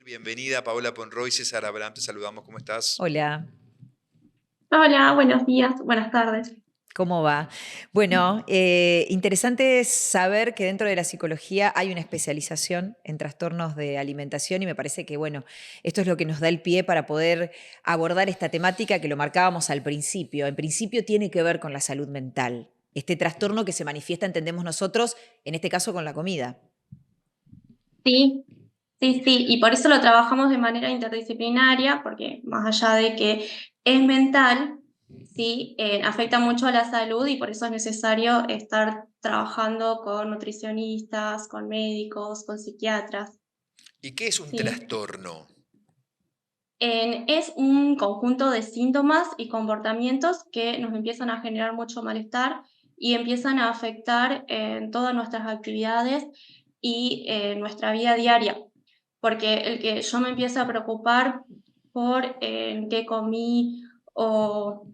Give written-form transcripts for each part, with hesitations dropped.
Bienvenida Paola Ponroy, César Abraham, te saludamos, ¿cómo estás? Hola, Hola, buenos días, buenas tardes. ¿cómo va? Bueno, interesante es saber que dentro de la psicología hay una especialización en trastornos de alimentación y me parece que, bueno, esto es lo que nos da el pie para poder abordar esta temática que lo marcábamos al principio. En principio tiene que ver con la salud mental, este trastorno que se manifiesta, entendemos nosotros, en este caso con la comida. Sí, sí, y por eso lo trabajamos de manera interdisciplinaria, porque más allá de que es mental, sí, afecta mucho a la salud y por eso es necesario estar trabajando con nutricionistas, con médicos, con psiquiatras, ¿Y qué es un sí. trastorno? Es un conjunto de síntomas y comportamientos que nos empiezan a generar mucho malestar y empiezan a afectar en todas nuestras actividades y nuestra vida diaria. Porque el que yo me empiece a preocupar por qué comí o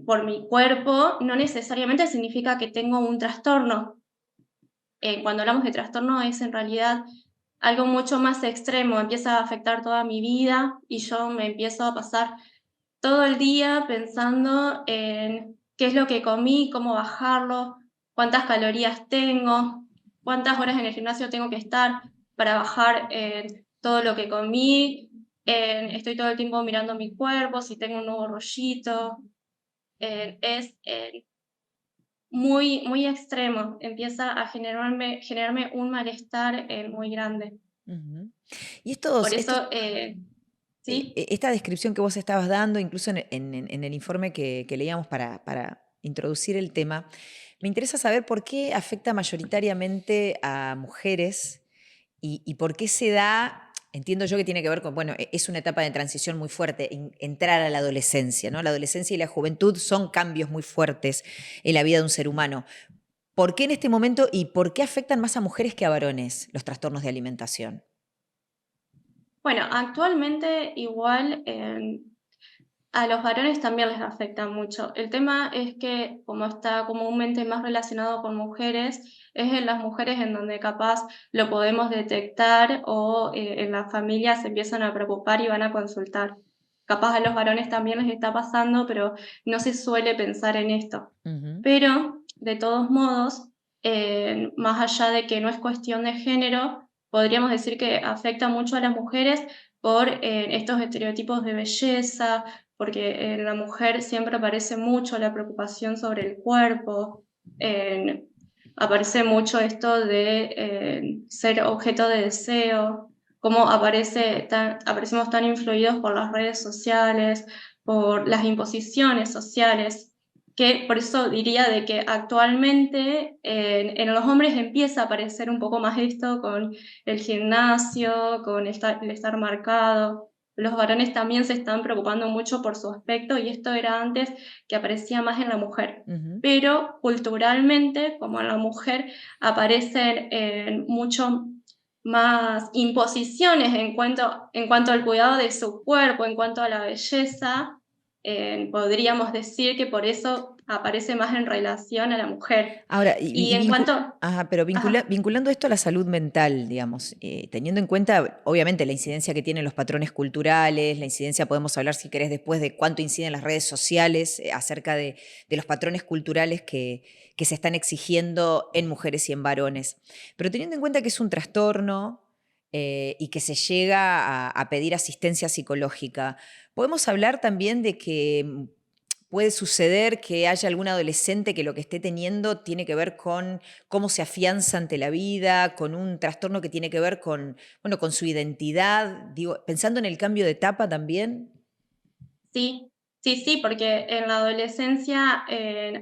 por mi cuerpo, no necesariamente significa que tengo un trastorno. Cuando hablamos de trastorno es en realidad algo mucho más extremo, empieza a afectar toda mi vida y yo me empiezo a pasar todo el día pensando en qué es lo que comí, cómo bajarlo, cuántas calorías tengo, cuántas horas en el gimnasio tengo que estar para bajar todo lo que comí. Estoy todo el tiempo mirando mi cuerpo, si tengo un nuevo rollito. Es muy, muy extremo, empieza a generarme un malestar muy grande. Ujú. Y Por eso, sí, esta descripción que vos estabas dando, incluso en el informe que leíamos para introducir el tema, me interesa saber por qué afecta mayoritariamente a mujeres y por qué se da, entiendo yo que tiene que ver con, bueno, es una etapa de transición muy fuerte, entrar a la adolescencia, ¿no? La adolescencia y la juventud son cambios muy fuertes en la vida de un ser humano. ¿Por qué en este momento y por qué afectan más a mujeres que a varones los trastornos de alimentación? bueno, actualmente igual a los varones también les afecta mucho. El tema es que como está comúnmente más relacionado con mujeres, es en las mujeres en donde capaz lo podemos detectar o en las familias se empiezan a preocupar y van a consultar. Capaz a los varones también les está pasando, pero no se suele pensar en esto. Ujú. Pero, de todos modos, más allá de que no es cuestión de género, podríamos decir que afecta mucho a las mujeres por estos estereotipos de belleza, porque en la mujer siempre aparece mucho la preocupación sobre el cuerpo, en- aparece mucho esto de ser objeto de deseo, cómo aparecemos tan influidos por las redes sociales, por las imposiciones sociales, que por eso diría de que actualmente en los hombres empieza a aparecer un poco más esto con el gimnasio, con el estar marcado. Los varones también se están preocupando mucho por su aspecto y esto era antes que aparecía más en la mujer. Ujú. Pero culturalmente, como en la mujer, aparecen mucho más imposiciones en cuanto al cuidado de su cuerpo, en cuanto a la belleza, podríamos decir que por eso aparece más en relación a la mujer. Ahora, Y en cuanto... ajá, pero Ajá, vinculando esto a la salud mental, digamos, teniendo en cuenta, obviamente, la incidencia que tienen los patrones culturales, la incidencia, podemos hablar, si querés, después de cuánto inciden las redes sociales acerca de los patrones culturales que se están exigiendo en mujeres y en varones. Pero teniendo en cuenta que es un trastorno y que se llega a pedir asistencia psicológica, podemos hablar también de que puede suceder que haya algún adolescente que lo que esté teniendo tiene que ver con cómo se afianza ante la vida, con un trastorno que tiene que ver con, bueno, con su identidad, digo, pensando en el cambio de etapa también. sí, sí, porque en la adolescencia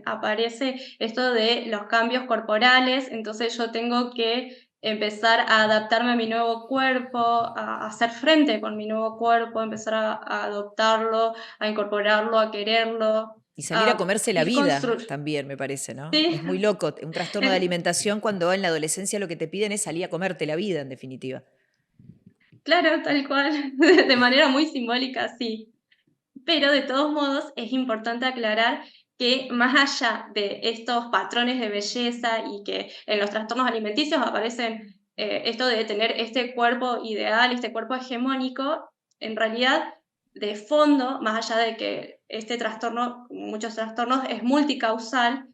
aparece esto de los cambios corporales, entonces yo tengo que empezar a adaptarme a mi nuevo cuerpo, a hacer frente con mi nuevo cuerpo, empezar a adoptarlo, a incorporarlo, a quererlo, Y salir a a comerse la ir vida construyendo. también, me parece, ¿no? Sí, Es muy loco, un trastorno de alimentación cuando en la adolescencia lo que te piden es salir a comerte la vida, en definitiva. claro, tal cual, de manera muy simbólica, sí. Pero de todos modos es importante aclarar que más allá de estos patrones de belleza y que en los trastornos alimenticios aparecen esto de tener este cuerpo ideal, este cuerpo hegemónico, en realidad, de fondo, más allá de que este trastorno, como muchos trastornos, es multicausal,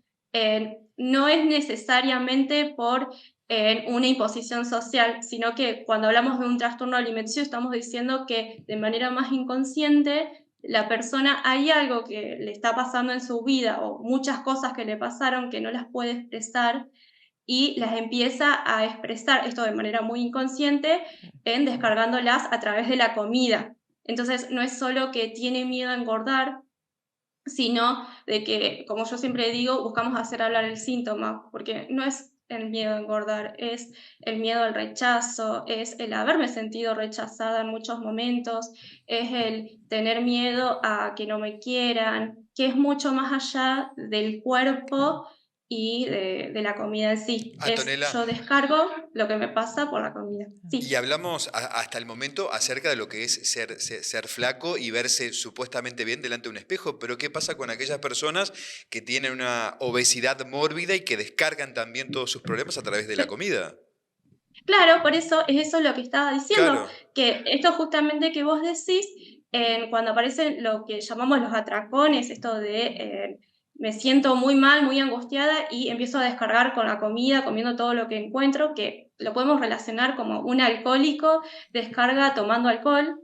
no es necesariamente por una imposición social, sino que cuando hablamos de un trastorno alimenticio estamos diciendo que de manera más inconsciente la persona hay algo que le está pasando en su vida o muchas cosas que le pasaron que no las puede expresar y las empieza a expresar, esto de manera muy inconsciente, en descargándolas a través de la comida. Entonces, no es solo que tiene miedo a engordar, sino de que, como yo siempre digo, buscamos hacer hablar el síntoma, porque no es el miedo a engordar, es el miedo al rechazo, es el haberme sentido rechazada en muchos momentos, es el tener miedo a que no me quieran, que es mucho más allá del cuerpo y de la comida en sí. Es Antonella, yo descargo lo que me pasa por la comida. y Sí. hablamos hasta el momento acerca de lo que es ser flaco y verse supuestamente bien delante de un espejo, pero ¿qué pasa con aquellas personas que tienen una obesidad mórbida y que descargan también todos sus problemas a través de la comida? Claro, por eso es eso lo que estaba diciendo, Claro, que esto justamente que vos decís, cuando aparecen lo que llamamos los atracones, esto de me siento muy mal, muy angustiada y empiezo a descargar con la comida, comiendo todo lo que encuentro, que lo podemos relacionar como un alcohólico descarga tomando alcohol.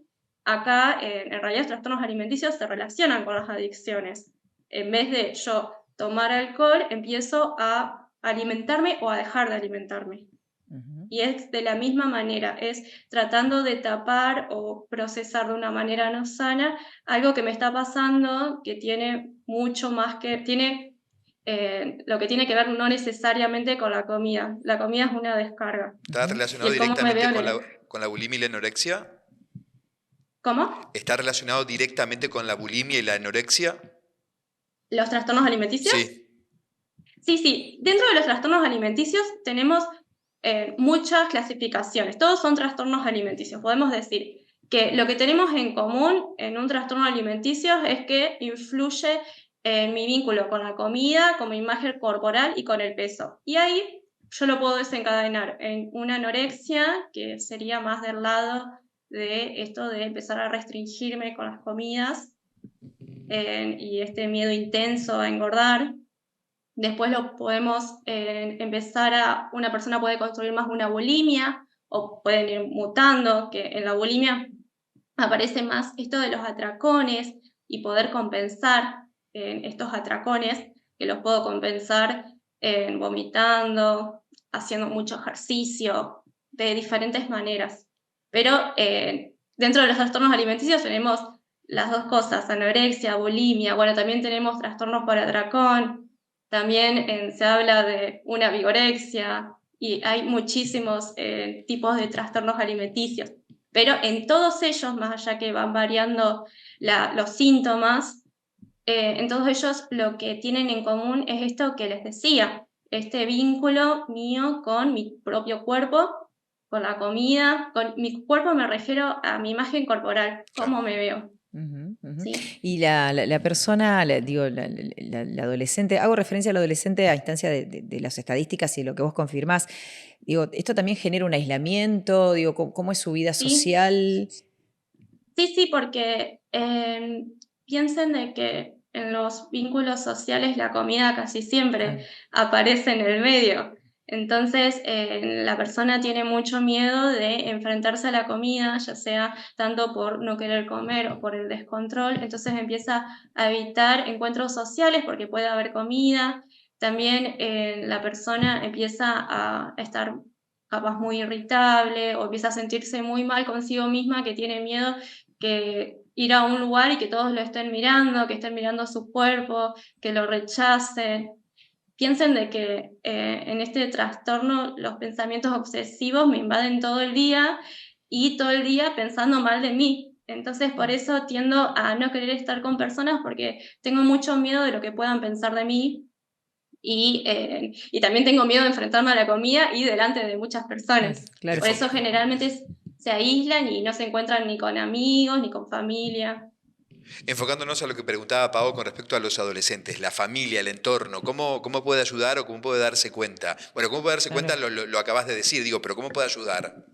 Acá, en realidad, los trastornos alimenticios se relacionan con las adicciones. En vez de yo tomar alcohol, empiezo a alimentarme o a dejar de alimentarme. Ujú. Y es de la misma manera, es tratando de tapar o procesar de una manera no sana algo que me está pasando, que tiene mucho más que, tiene lo que tiene que ver no necesariamente con la comida. La comida es una descarga. ¿está Ujú. Y relacionado el cómo me veo directamente en el... con la bulimia y la anorexia? ¿Cómo? ¿Está relacionado directamente con la bulimia y la anorexia? ¿Los trastornos alimenticios? Sí. Sí, sí. Dentro de los trastornos alimenticios tenemos muchas clasificaciones. Todos son trastornos alimenticios. Podemos decir que lo que tenemos en común en un trastorno alimenticio es que influye en mi vínculo con la comida, con mi imagen corporal y con el peso. Y ahí yo lo puedo desencadenar en una anorexia, que sería más del lado de esto de empezar a restringirme con las comidas y este miedo intenso a engordar. Después lo podemos empezar a, una persona puede construir más una bulimia o pueden ir mutando, que en la bulimia aparece más esto de los atracones y poder compensar estos atracones, que los puedo compensar vomitando, haciendo mucho ejercicio, de diferentes maneras. Pero dentro de los trastornos alimenticios tenemos las dos cosas, anorexia, bulimia, bueno, también tenemos trastornos por atracón, también se habla de una vigorexia y hay muchísimos tipos de trastornos alimenticios. Pero en todos ellos, más allá que van variando los síntomas, en todos ellos lo que tienen en común es esto que les decía, este vínculo mío con mi propio cuerpo, con la comida, con mi cuerpo me refiero a mi imagen corporal, Claro. cómo me veo, Ujú, ujú. ¿sí? Y la persona, digo, la adolescente, hago referencia al adolescente a instancia de las estadísticas y de lo que vos confirmás. Digo, ¿esto también genera un aislamiento? Digo, ¿cómo es su vida Sí, social? sí, sí, porque piensen de que en los vínculos sociales la comida casi siempre Claro. aparece en el medio. Entonces, la persona tiene mucho miedo de enfrentarse a la comida, ya sea tanto por no querer comer o por el descontrol. Entonces empieza a evitar encuentros sociales porque puede haber comida. También la persona empieza a estar capaz muy irritable o empieza a sentirse muy mal consigo misma, que tiene miedo que ir a un lugar y que todos lo estén mirando, que estén mirando su cuerpo, que lo rechacen. Piensen de que en este trastorno los pensamientos obsesivos me invaden todo el día y todo el día pensando mal de mí. Entonces por eso tiendo a no querer estar con personas porque tengo mucho miedo de lo que puedan pensar de mí y también tengo miedo de enfrentarme a la comida y delante de muchas Claro, personas. claro. Por eso generalmente se aíslan y no se encuentran ni con amigos ni con familia. Enfocándonos a lo que preguntaba Pau con respecto a los adolescentes, la familia, el entorno, ¿cómo puede ayudar o cómo puede darse cuenta? Bueno, ¿cómo puede darse cuenta? Claro. Lo acabas de decir, digo, pero ¿cómo puede ayudar?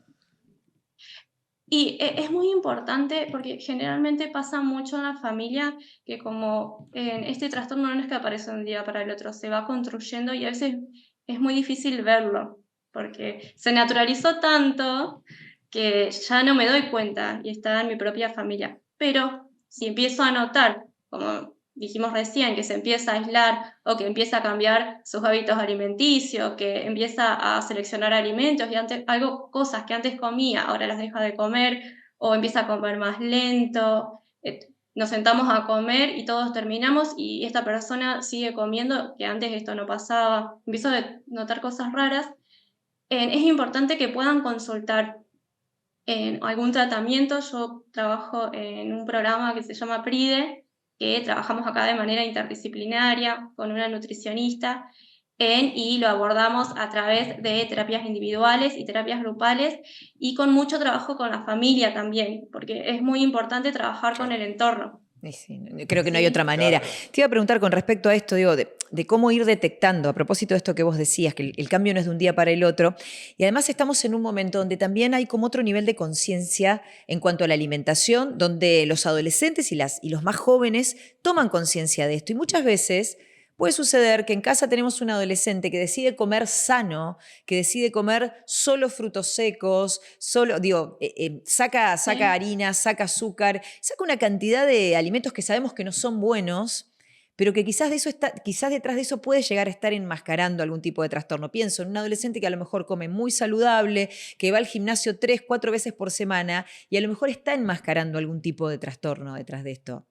Y es muy importante porque generalmente pasa mucho en la familia que como este trastorno no es que aparece de un día para el otro, se va construyendo y a veces es muy difícil verlo porque se naturalizó tanto que ya no me doy cuenta y está en mi propia familia. Pero si empiezo a notar, como dijimos recién, que se empieza a aislar o que empieza a cambiar sus hábitos alimenticios, que empieza a seleccionar alimentos y antes, cosas que antes comía, ahora las deja de comer, o empieza a comer más lento, nos sentamos a comer y todos terminamos y esta persona sigue comiendo, que antes esto no pasaba, empiezo a notar cosas raras, es importante que puedan consultar en algún tratamiento. Yo trabajo en un programa que se llama PRIDE, que trabajamos acá de manera interdisciplinaria con una nutricionista y lo abordamos a través de terapias individuales y terapias grupales y con mucho trabajo con la familia también, porque es muy importante trabajar con Claro, el entorno, Y sí, creo que no hay otra ¿sí? manera. claro. Te iba a preguntar con respecto a esto, digo, de cómo ir detectando, a propósito de esto que vos decías, que el cambio no es de un día para el otro, y además estamos en un momento donde también hay como otro nivel de conciencia en cuanto a la alimentación, donde los adolescentes y los más jóvenes toman conciencia de esto. Y muchas veces puede suceder que en casa tenemos un adolescente que decide comer sano, que decide comer solo frutos secos, solo, digo, saca Sí. harina, saca azúcar, saca una cantidad de alimentos que sabemos que no son buenos, pero que quizás detrás de eso puede llegar a estar enmascarando algún tipo de trastorno. Pienso en un adolescente que a lo mejor come muy saludable, que va al gimnasio 3, 4 veces por semana y a lo mejor está enmascarando algún tipo de trastorno detrás de esto.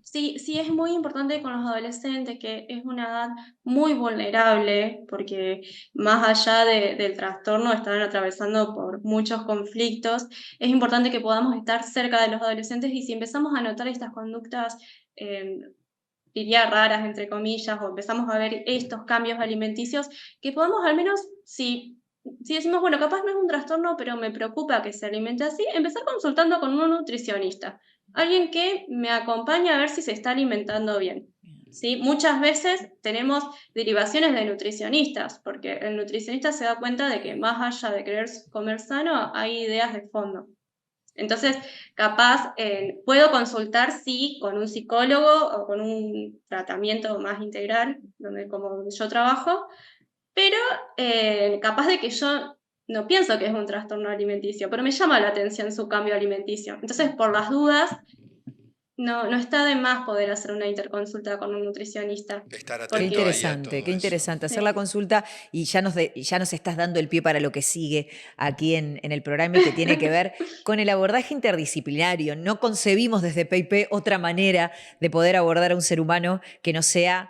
Sí, sí, es muy importante con los adolescentes, que es una edad muy vulnerable, porque más allá del trastorno están atravesando por muchos conflictos. Es importante que podamos estar cerca de los adolescentes y si empezamos a notar estas conductas, eh, diría raras, entre comillas, o empezamos a ver estos cambios alimenticios, que podamos al menos, si decimos, bueno, capaz no es un trastorno, pero me preocupa que se alimente así, empezar consultando con un nutricionista, alguien que me acompañe a ver si se está alimentando bien. ¿Sí? Muchas veces tenemos derivaciones de nutricionistas, porque el nutricionista se da cuenta de que más allá de querer comer sano, hay ideas de fondo. Entonces, capaz, puedo consultar, sí, con un psicólogo o con un tratamiento más integral, donde como yo trabajo, pero capaz de que yo no pienso que es un trastorno alimenticio, pero me llama la atención su cambio alimenticio. Entonces, por las dudas, no está de más poder hacer una interconsulta con un nutricionista, Estar atento porque ahí a Qué todo eso. interesante hacer la sí. consulta y ya nos estás dando el pie para lo que sigue aquí en el programa y que tiene que ver con el abordaje interdisciplinario. No concebimos desde PIP otra manera de poder abordar a un ser humano que no sea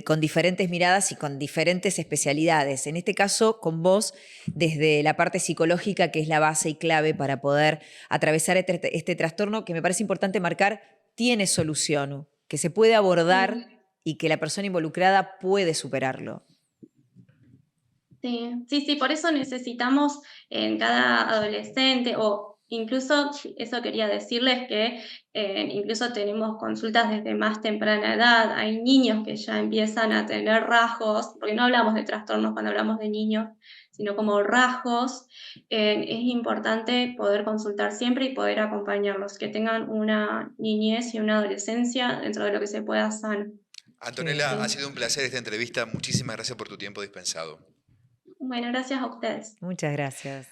con diferentes miradas y con diferentes especialidades. En este caso, con vos, desde la parte psicológica, que es la base y clave para poder atravesar este trastorno, que me parece importante marcar, tiene solución, que se puede abordar Sí. y que la persona involucrada puede superarlo. Sí, sí, sí, por eso necesitamos en cada adolescente, o incluso, eso quería decirles que incluso tenemos consultas desde más temprana edad, hay niños que ya empiezan a tener rasgos, porque no hablamos de trastornos cuando hablamos de niños, sino como rasgos, es importante poder consultar siempre y poder acompañarlos, que tengan una niñez y una adolescencia dentro de lo que se pueda sano. Qué Antonella, bien. ha Sí. sido un placer esta entrevista. Muchísimas gracias por tu tiempo dispensado. Bueno, gracias a ustedes. Muchas gracias.